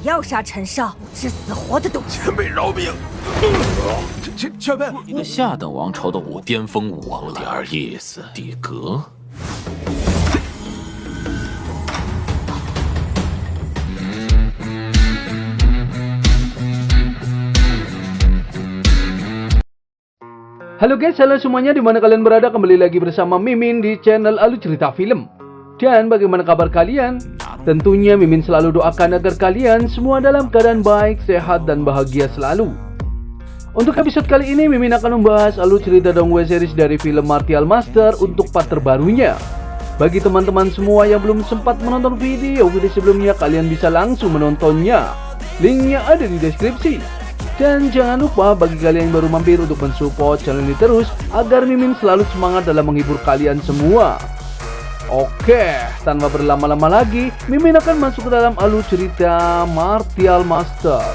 要杀陈少，是死活的东西。前辈饶命！前辈，一个下等王朝的巅峰武王，有点意思。底格。 Halo guys, halo semuanya, dimana kalian berada, kembali lagi bersama Mimin di channel Alu Cerita Film. Dan bagaimana kabar kalian? Tentunya Mimin selalu doakan agar kalian semua dalam keadaan baik, sehat, dan bahagia selalu. Untuk episode kali ini Mimin akan membahas alur cerita Donghae series dari film Martial Master untuk part terbarunya. Bagi teman-teman semua yang belum sempat menonton video sebelumnya, kalian bisa langsung menontonnya. Linknya ada di deskripsi. Dan jangan lupa bagi kalian yang baru mampir untuk mensupport channel ini terus agar Mimin selalu semangat dalam menghibur kalian semua. Oke, tanpa berlama-lama lagi, Mimin akan masuk ke dalam alur cerita Martial Master.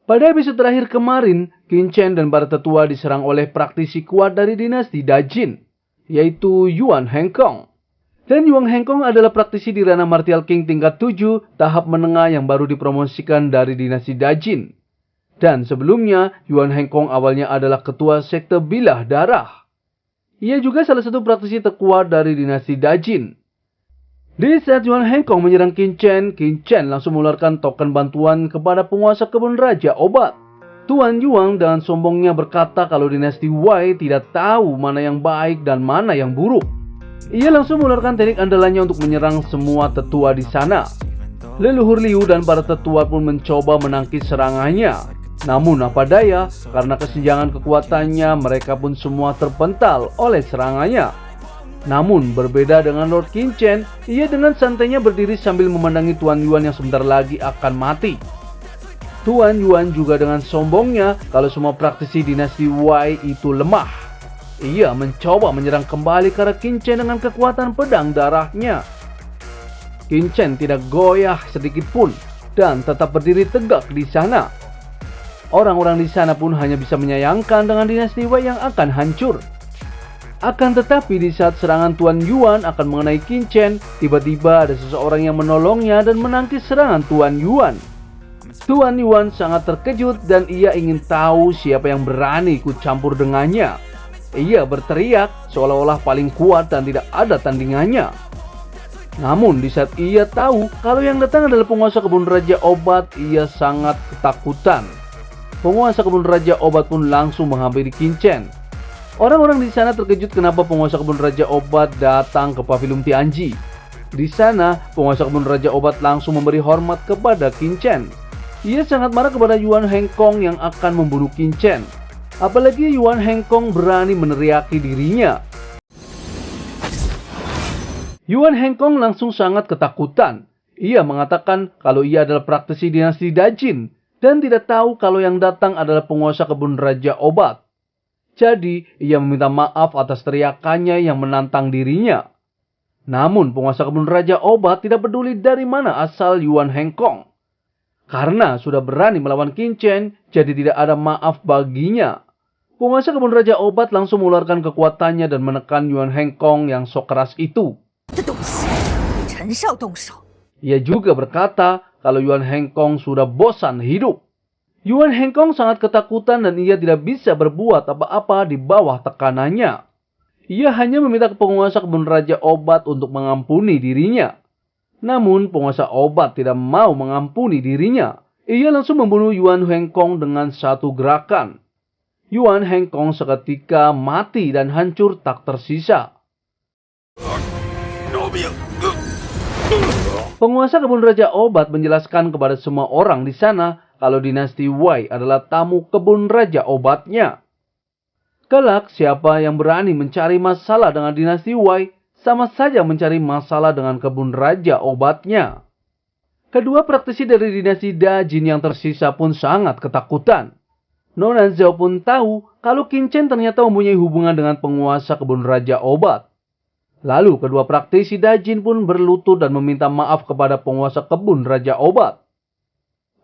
Pada episode terakhir kemarin, Qin Chen dan para tetua diserang oleh praktisi kuat dari dinasti Dajin, yaitu Yuan Hengkong. Dan Yuan Hengkong adalah praktisi di ranah Martial King tingkat 7, tahap menengah yang baru dipromosikan dari dinasti Dajin. Dan sebelumnya, Yuan Hengkong awalnya adalah ketua sekte bilah darah. Ia juga salah satu praktisi terkuat dari dinasti Dajin. Di saat Yuan Hengkong menyerang Qin Chen langsung mengeluarkan token bantuan kepada penguasa kebun raja obat. Tuan Yuan dengan sombongnya berkata kalau dinasti Wei tidak tahu mana yang baik dan mana yang buruk. Ia langsung mengeluarkan teknik andalannya untuk menyerang semua tetua di sana. Leluhur Liu dan para tetua pun mencoba menangkis serangannya. Namun apa daya, karena kesenjangan kekuatannya, mereka pun semua terpental oleh serangannya. Namun berbeda dengan Lord Qin Chen, ia dengan santainya berdiri sambil memandangi Tuan Yuan yang sebentar lagi akan mati. Tuan Yuan juga dengan sombongnya kalau semua praktisi dinasti Wei itu lemah. Ia mencoba menyerang kembali ke arah Qin Chen dengan kekuatan pedang darahnya. Qin Chen tidak goyah sedikit pun dan tetap berdiri tegak di sana. Orang-orang di sana pun hanya bisa menyayangkan dengan dinasti Wei yang akan hancur. Akan tetapi di saat serangan Tuan Yuan akan mengenai Qin Chen, tiba-tiba ada seseorang yang menolongnya dan menangkis serangan Tuan Yuan. Tuan Yuan sangat terkejut dan ia ingin tahu siapa yang berani ikut campur dengannya. Ia berteriak seolah-olah paling kuat dan tidak ada tandingannya. Namun di saat ia tahu kalau yang datang adalah penguasa kebun raja obat, ia sangat ketakutan. Penguasa kebun raja obat pun langsung menghampiri Qin Chen. Orang-orang di sana terkejut kenapa penguasa kebun raja obat datang ke pavilion Tianji. Di sana, penguasa kebun raja obat langsung memberi hormat kepada Qin Chen. Ia sangat marah kepada Yuan Hengkong yang akan membunuh Qin Chen. Apalagi Yuan Hengkong berani meneriaki dirinya. Yuan Hengkong langsung sangat ketakutan. Ia mengatakan kalau ia adalah praktisi dinasti Dajin dan tidak tahu kalau yang datang adalah penguasa kebun raja obat. Jadi, ia meminta maaf atas teriakannya yang menantang dirinya. Namun, penguasa kebun raja obat tidak peduli dari mana asal Yuan Hengkong. Karena sudah berani melawan Qin Chen, jadi tidak ada maaf baginya. Penguasa kebun raja obat langsung mengeluarkan kekuatannya dan menekan Yuan Hengkong yang sok keras itu. Ia juga berkata kalau Yuan Hengkong sudah bosan hidup. Yuan Hengkong sangat ketakutan dan ia tidak bisa berbuat apa-apa di bawah tekanannya. Ia hanya meminta ke penguasa kebun raja obat untuk mengampuni dirinya. Namun penguasa obat tidak mau mengampuni dirinya. Ia langsung membunuh Yuan Hengkong dengan satu gerakan. Yuan Hengkong seketika mati dan hancur tak tersisa. Penguasa kebun raja obat menjelaskan kepada semua orang di sana kalau dinasti Wei adalah tamu kebun raja obatnya. Kelak siapa yang berani mencari masalah dengan dinasti Wei sama saja mencari masalah dengan kebun raja obatnya. Kedua praktisi dari dinasti Dajin yang tersisa pun sangat ketakutan. Nona Zhao pun tahu kalau Qin Chen ternyata mempunyai hubungan dengan penguasa kebun raja obat. Lalu kedua praktisi Dajin pun berlutut dan meminta maaf kepada penguasa kebun raja obat.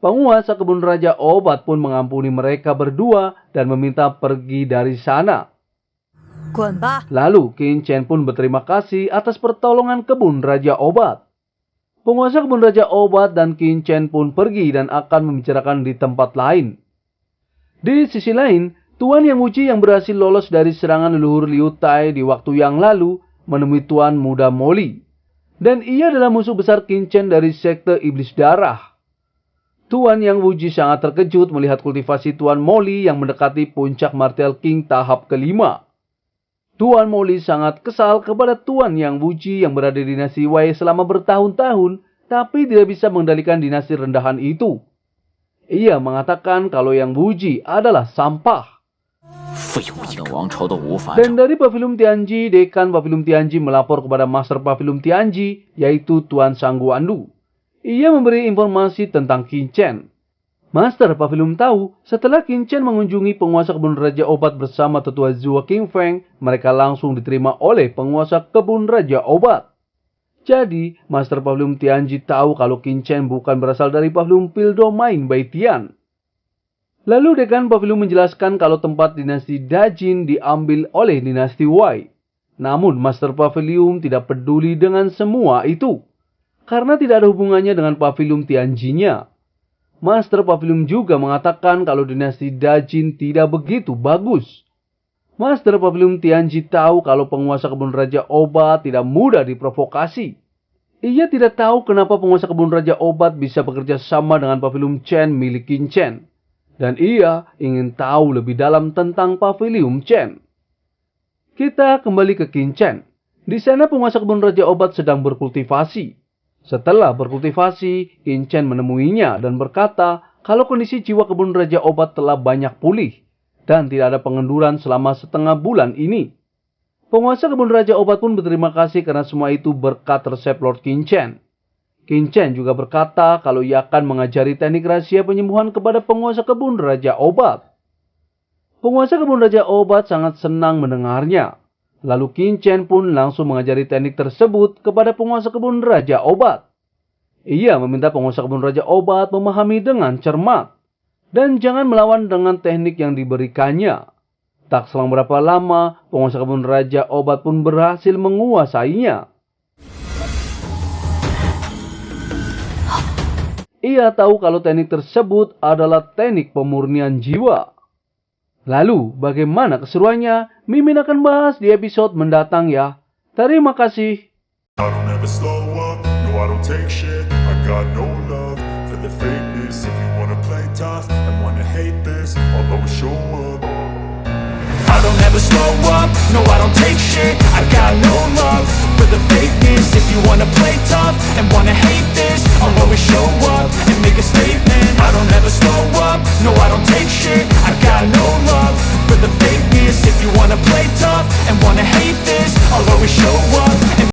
Penguasa kebun raja obat pun mengampuni mereka berdua dan meminta pergi dari sana. Lalu Qin Chen pun berterima kasih atas pertolongan kebun raja obat. Penguasa kebun Raja Obat dan Qin Chen pun pergi dan akan membicarakan di tempat lain. Di sisi lain, Tuan Yang Wuji yang berhasil lolos dari serangan leluhur Liu Tai di waktu yang lalu menemui Tuan Muda Molly. Dan ia adalah musuh besar Qin Chen dari sekte Iblis Darah. Tuan Yang Wuji sangat terkejut melihat kultivasi Tuan Molly yang mendekati puncak Martial King tahap kelima. Tuan Molly sangat kesal kepada Tuan Yang Wuji yang berada di dinasti Wei selama bertahun-tahun, tapi tidak bisa mengendalikan dinasti rendahan itu. Ia mengatakan kalau Yang Wuji adalah sampah. Dan dari Pavilium Tianji, Dekan Pavilium Tianji melapor kepada Master Pavilium Tianji, yaitu Tuan Sangguandu. Ia memberi informasi tentang Qin Chen. Master Pavilium tahu setelah Qin Chen mengunjungi penguasa kebun Raja Obat bersama tetua Zhuo Qingfeng, mereka langsung diterima oleh penguasa kebun Raja Obat. Jadi, Master Pavilium Tianji tahu kalau Qin Chen bukan berasal dari Pavilium Pildomain Baitian. Lalu Dekan Pavilium menjelaskan kalau tempat dinasti Dajin diambil oleh dinasti Wei. Namun Master Pavilium tidak peduli dengan semua itu, karena tidak ada hubungannya dengan Pavilium Tianji-nya. Master Pavilium juga mengatakan kalau dinasti Dajin tidak begitu bagus. Master Pavilium Tianji tahu kalau penguasa kebun Raja Obat tidak mudah diprovokasi. Ia tidak tahu kenapa penguasa kebun Raja Obat bisa bekerja sama dengan Pavilium Chen milik Qin Chen. Dan ia ingin tahu lebih dalam tentang Pavilium Chen. Kita kembali ke Qin Chen. Di sana penguasa kebun Raja Obat sedang berkultivasi. Setelah berkultivasi, Qin Chen menemuinya dan berkata kalau kondisi jiwa kebun Raja Obat telah banyak pulih dan tidak ada pengenduran selama setengah bulan ini. Penguasa kebun Raja Obat pun berterima kasih karena semua itu berkat resep Lord Qin Chen. Qin Chen juga berkata kalau ia akan mengajari teknik rahasia penyembuhan kepada penguasa kebun Raja Obat. Penguasa kebun Raja Obat sangat senang mendengarnya. Lalu Qin Chen pun langsung mengajari teknik tersebut kepada penguasa kebun Raja Obat. Ia meminta penguasa kebun Raja Obat memahami dengan cermat dan jangan melawan dengan teknik yang diberikannya. Tak selang berapa lama, penguasa kebun Raja Obat pun berhasil menguasainya. Ia tahu kalau teknik tersebut adalah teknik pemurnian jiwa. Lalu, bagaimana keseruannya? Mimin akan bahas di episode mendatang ya. Terima kasih. I don't ever slow up, no I don't take shit. I got no love for the fakeness. If you wanna play tough and wanna hate this, I'll always show up. I don't ever slow up, no I don't take shit. I got no love for the fakeness. If you wanna play tough and wanna hate this, I'll always show up and make a statement. I don't ever slow up, no I don't take shit. I got no love for the fakeness. If you wanna play tough and wanna hate this, I'll always show up.